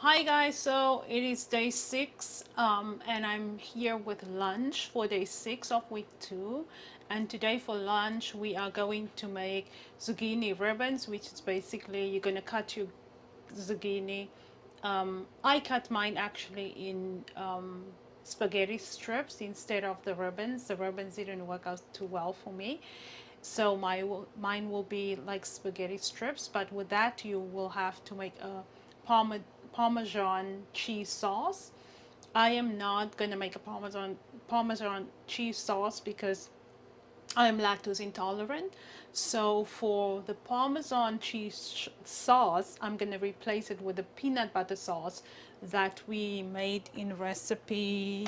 Hi guys, so it is day 6 and I'm here with lunch for day 6 of week 2, and today for lunch we are going to make zucchini ribbons, which is basically you're going to cut your zucchini. I cut mine actually in spaghetti strips instead of the ribbons. The ribbons didn't work out too well for me, so mine will be like spaghetti strips, but with that you will have to make a Parmesan cheese sauce. I am not going to make a Parmesan cheese sauce because I am lactose intolerant. So for the Parmesan cheese sauce, I'm going to replace it with a peanut butter sauce that we made in recipe.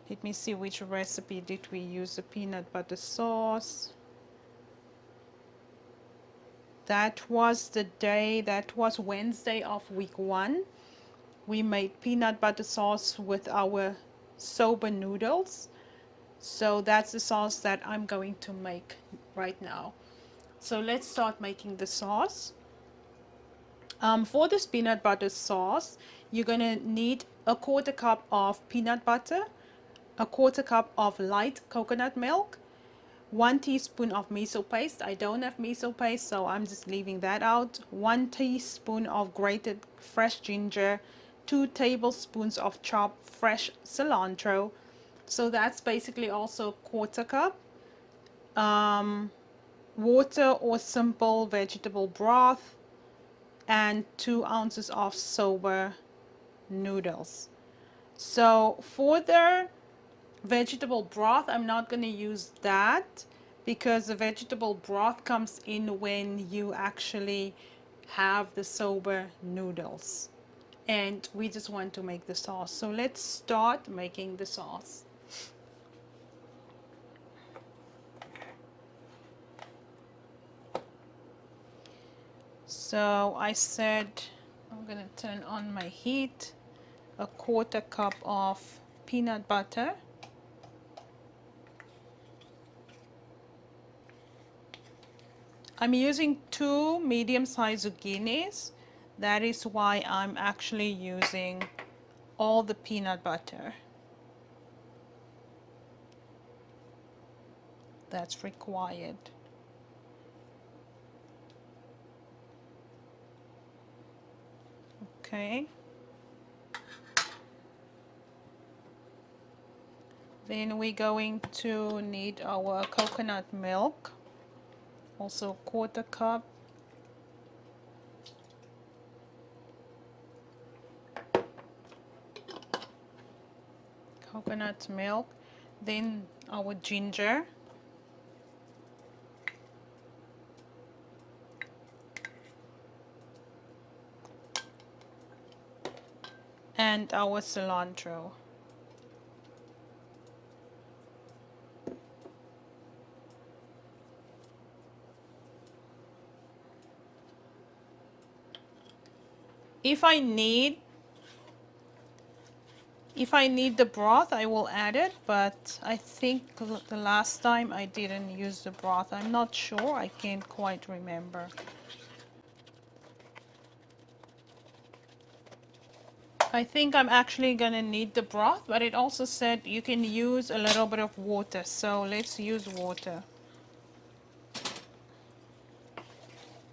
Let me see, which recipe did we use the peanut butter sauce. That was Wednesday of week 1. We made peanut butter sauce with our soba noodles. So that's the sauce that I'm going to make right now. So let's start making the sauce. For this peanut butter sauce, you're going to need a 1/4 cup of peanut butter, a 1/4 cup of light coconut milk, 1 teaspoon of miso paste. I don't have miso paste, so I'm just leaving that out. 1 teaspoon of grated fresh ginger, 2 tablespoons of chopped fresh cilantro. So that's basically also 1/4 cup. Water or simple vegetable broth, and 2 ounces of soba noodles. So for the vegetable broth, I'm not going to use that because the vegetable broth comes in when you actually have the soba noodles, and we just want to make the sauce. So let's start making the sauce. So I said I'm going to turn on my heat. A 1/4 cup of peanut butter, I'm using 2 medium-sized zucchinis. That is why I'm actually using all the peanut butter that's required. Okay. Then we're going to need our coconut milk, also 1/4 cup. Coconut milk, then our ginger, and our cilantro. If I need the broth, I will add it, but I think the last time I didn't use the broth. I'm not sure, I can't quite remember. I think I'm actually gonna need the broth, but it also said you can use a little bit of water, so let's use water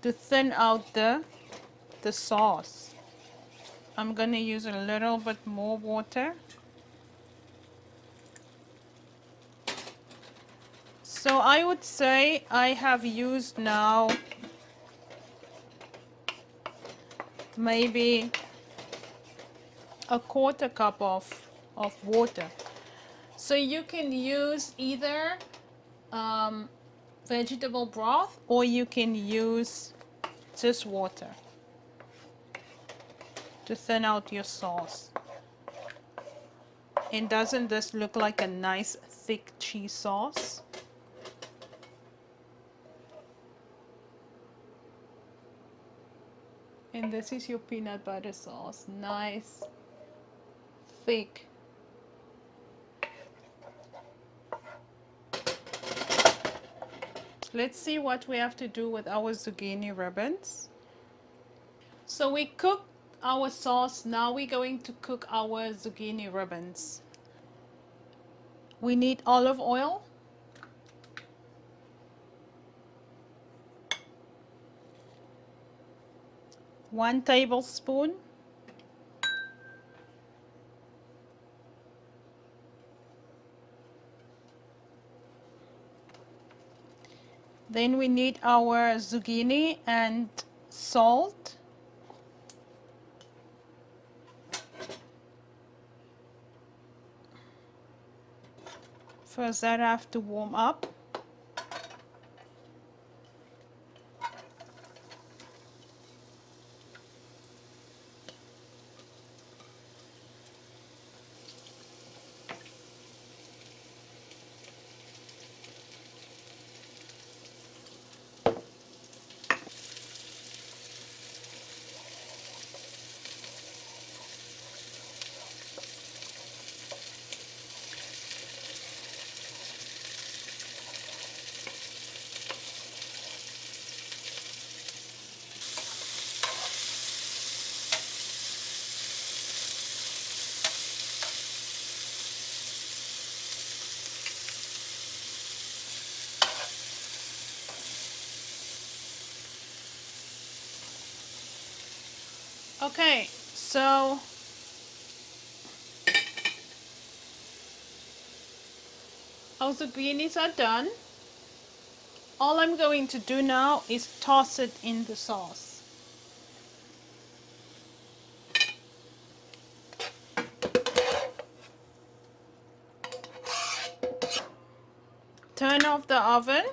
to thin out the sauce. I'm gonna use a little bit more water. So I would say I have used now maybe a 1/4 cup of water. So you can use either vegetable broth or you can use just water to thin out your sauce. And doesn't this look like a nice thick cheese sauce? And this is your peanut butter sauce. Nice, thick. Let's see what we have to do with our zucchini ribbons. So we cooked our sauce. Now we're going to cook our zucchini ribbons. We need olive oil, 1 tablespoon. Then we need our zucchini and salt. First that have to warm up. Okay, so our zucchinis are done. All I'm going to do now is toss it in the sauce. Turn off the oven.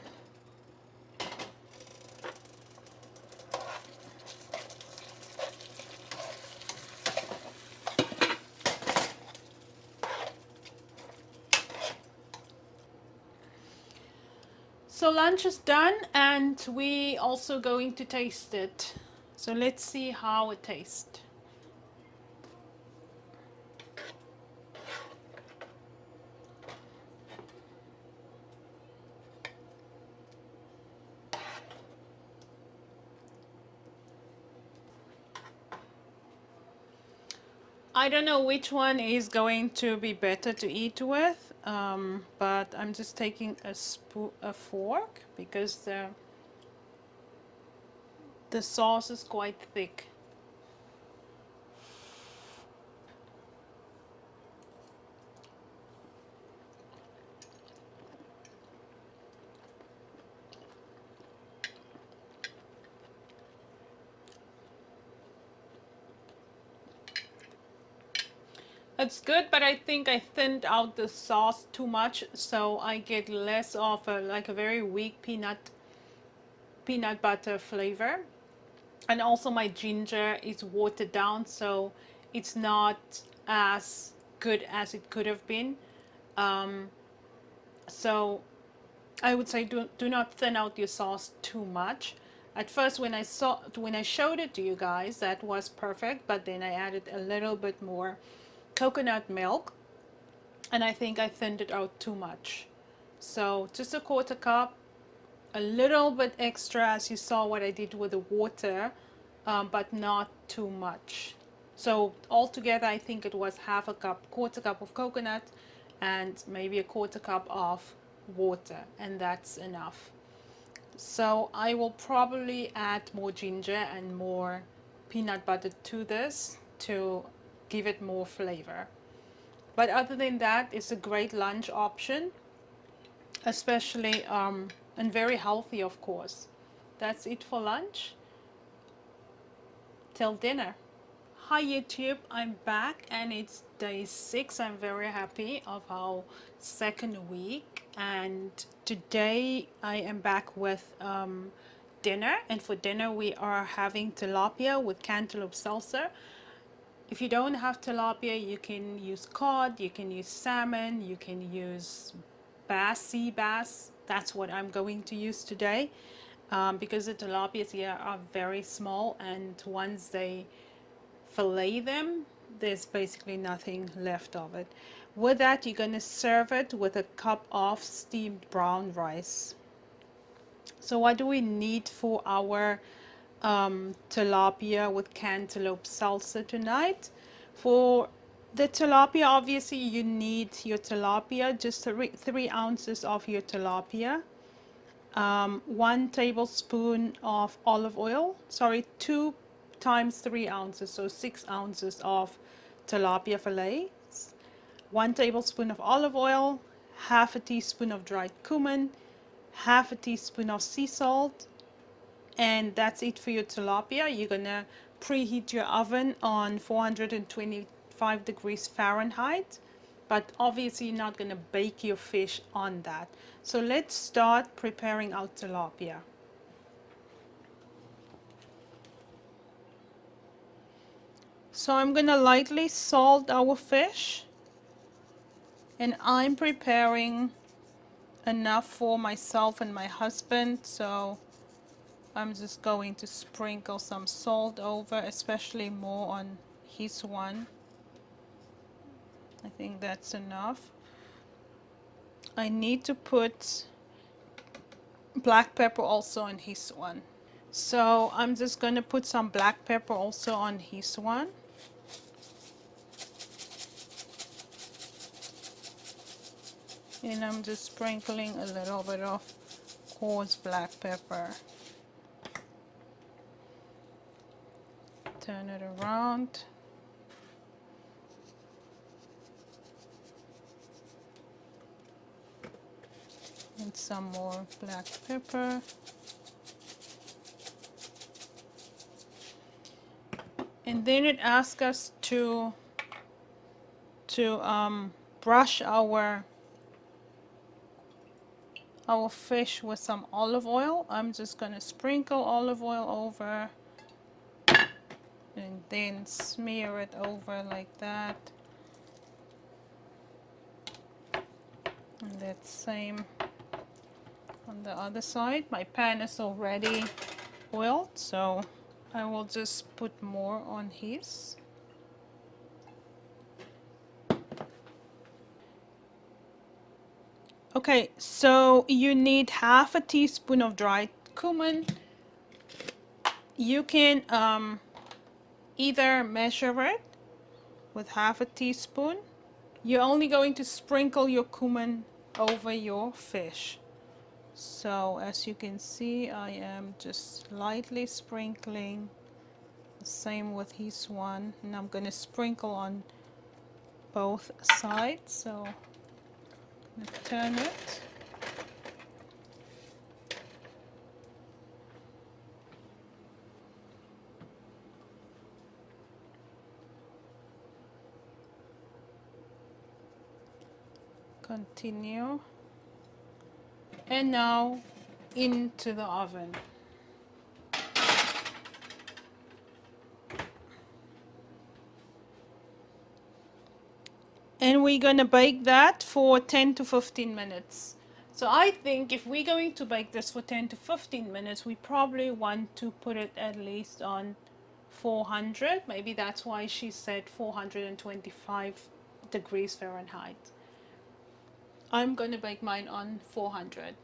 So lunch is done and we also going to taste it. So let's see how it tastes. I don't know which one is going to be better to eat with, but I'm just taking a fork because the sauce is quite thick. It's good, but I think I thinned out the sauce too much, so I get less of like a very weak peanut butter flavor. And also my ginger is watered down, so it's not as good as it could have been. So I would say do not thin out your sauce too much. At first when I showed it to you guys, that was perfect, but then I added a little bit more coconut milk and I think I thinned it out too much. So just a 1/4 cup, a little bit extra as you saw what I did with the water, but not too much. So altogether I think it was 1/2 cup, 1/4 cup of coconut and maybe a 1/4 cup of water, and that's enough. So I will probably add more ginger and more peanut butter to this to give it more flavor. But other than that, it's a great lunch option, especially and very healthy, of course. That's it for lunch. Till dinner. Hi YouTube, I'm back and it's day 6. I'm very happy of our second week, and today I am back with dinner, and for dinner we are having tilapia with cantaloupe salsa. If you don't have tilapia, you can use cod, you can use salmon, you can use sea bass. That's what I'm going to use today, because the tilapias here are very small, and once they fillet them, there's basically nothing left of it. With that, you're going to serve it with a cup of steamed brown rice. So what do we need for our tilapia with cantaloupe salsa tonight. For the tilapia, obviously you need your tilapia, just 3 ounces of your tilapia, 1 tablespoon of olive oil, sorry, 2 times 3 ounces, so 6 ounces of tilapia fillets, 1 tablespoon of olive oil, half a teaspoon of dried cumin, half a teaspoon of sea salt, and that's it for your tilapia. You're gonna preheat your oven on 425 degrees Fahrenheit, but obviously you're not gonna bake your fish on that. So let's start preparing our tilapia. So I'm gonna lightly salt our fish, and I'm preparing enough for myself and my husband, so I'm just going to sprinkle some salt over, especially more on his one. I think that's enough. I need to put black pepper also on his one. So I'm just going to put some black pepper also on his one. And I'm just sprinkling a little bit of coarse black pepper. Turn it around. And some more black pepper. And then it asks us to brush our fish with some olive oil. I'm just going to sprinkle olive oil over and then smear it over like that. And that's same on the other side. My pan is already oiled, so I will just put more on his. Okay, so you need half a teaspoon of dried cumin. You can either measure it with half a teaspoon. You're only going to sprinkle your cumin over your fish. So as you can see, I am just lightly sprinkling. The same with his one, and I'm going to sprinkle on both sides. So I'm going to turn it. Continue. And now into the oven. And we're going to bake that for 10 to 15 minutes. So I think if we're going to bake this for 10 to 15 minutes, we probably want to put it at least on 400. Maybe that's why she said 425 degrees Fahrenheit. I'm going to bake mine on 400.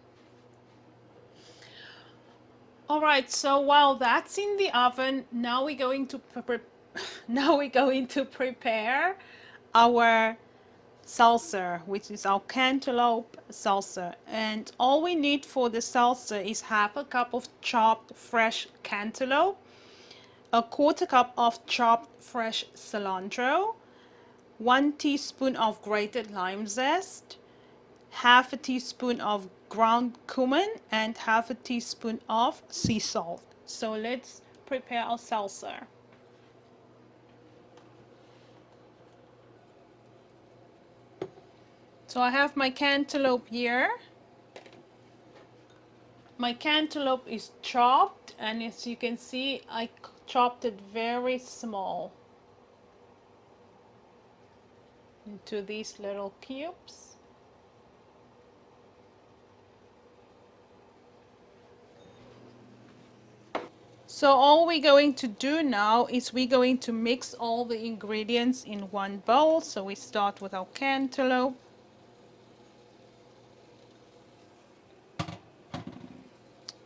All right, so while that's in the oven, now we're going to prepare our salsa, which is our cantaloupe salsa. And all we need for the salsa is half a cup of chopped fresh cantaloupe, a quarter cup of chopped fresh cilantro, 1 teaspoon of grated lime zest, half a teaspoon of ground cumin, and half a teaspoon of sea salt. So let's prepare our salsa. So I have my cantaloupe here. My cantaloupe is chopped, and as you can see, I chopped it very small into these little cubes. So all we're going to do now is we're going to mix all the ingredients in one bowl. So we start with our cantaloupe.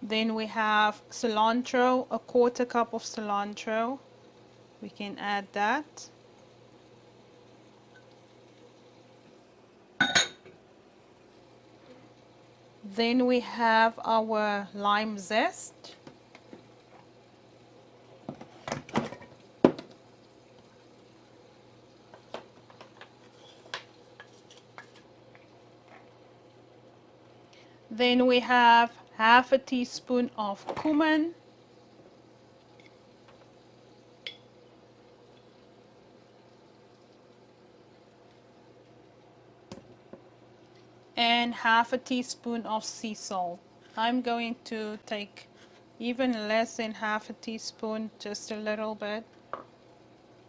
Then we have cilantro, a quarter cup of cilantro. We can add that. Then we have our lime zest. Then we have half a teaspoon of cumin. And half a teaspoon of sea salt. I'm going to take even less than half a teaspoon, just a little bit.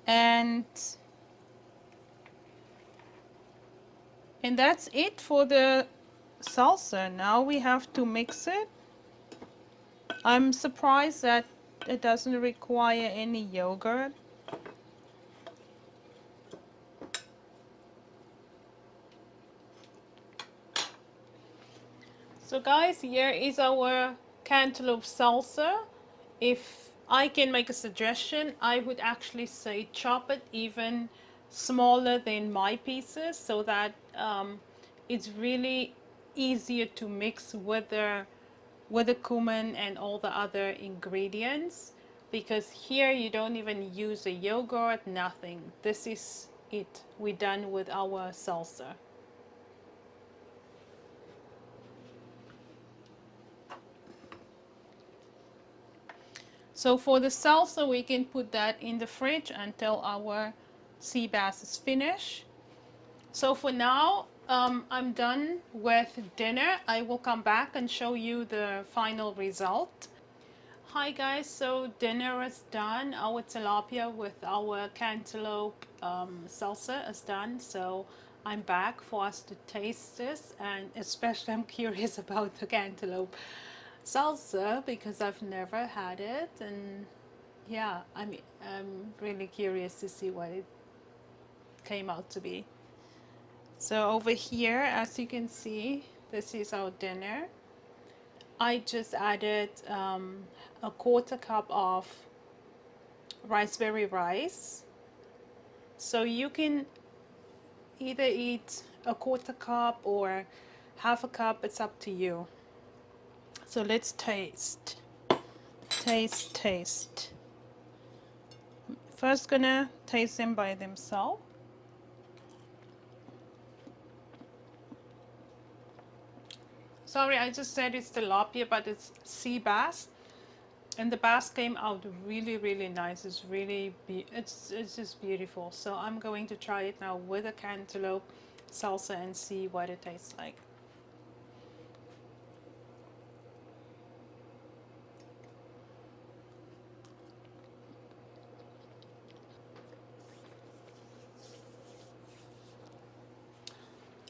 And that's it for the salsa. Now we have to mix it. I'm surprised that it doesn't require any yogurt. So guys, here is our cantaloupe salsa. If I can make a suggestion, I would actually say chop it even smaller than my pieces, so that it's really easier to mix with the cumin and all the other ingredients, because here you don't even use a yogurt, nothing. This is it. We're done with our salsa. So for the salsa, we can put that in the fridge until our sea bass is finished. So for now, I'm done with dinner. I will come back and show you the final result. Hi guys, so dinner is done. Our tilapia with our cantaloupe salsa is done. So I'm back for us to taste this, and especially I'm curious about the cantaloupe salsa because I've never had it, and yeah, I'm really curious to see what it came out to be. So over here, as you can see, this is our dinner. I just added a quarter cup of raspberry rice. So you can either eat a quarter cup or half a cup, it's up to you. So let's taste. Taste. First gonna taste them by themselves. Sorry, I just said it's tilapia, but it's sea bass. And the bass came out really, really nice. It's really, it's just beautiful. So I'm going to try it now with a cantaloupe salsa and see what it tastes like.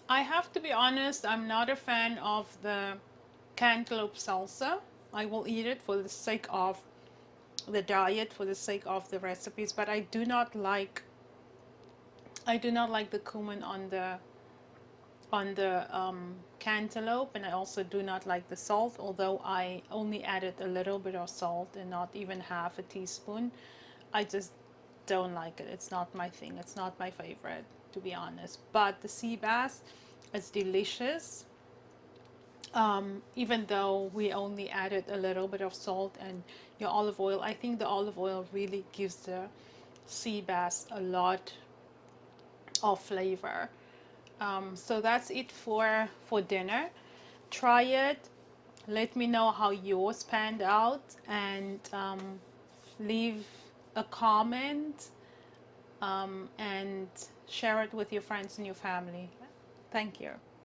I have to be honest, I'm not a fan of the cantaloupe salsa. I will eat it for the sake of the diet, for the sake of the recipes, but I do not like the cumin on the cantaloupe, and I also do not like the salt, although I only added a little bit of salt and not even half a teaspoon. I just don't like it. It's not my thing. It's not my favorite, to be honest. But the sea bass is delicious. Even though we only added a little bit of salt and your olive oil, I think the olive oil really gives the sea bass a lot of flavor. So that's it for dinner. Try it. Let me know how yours panned out, and leave a comment and share it with your friends and your family. Thank you.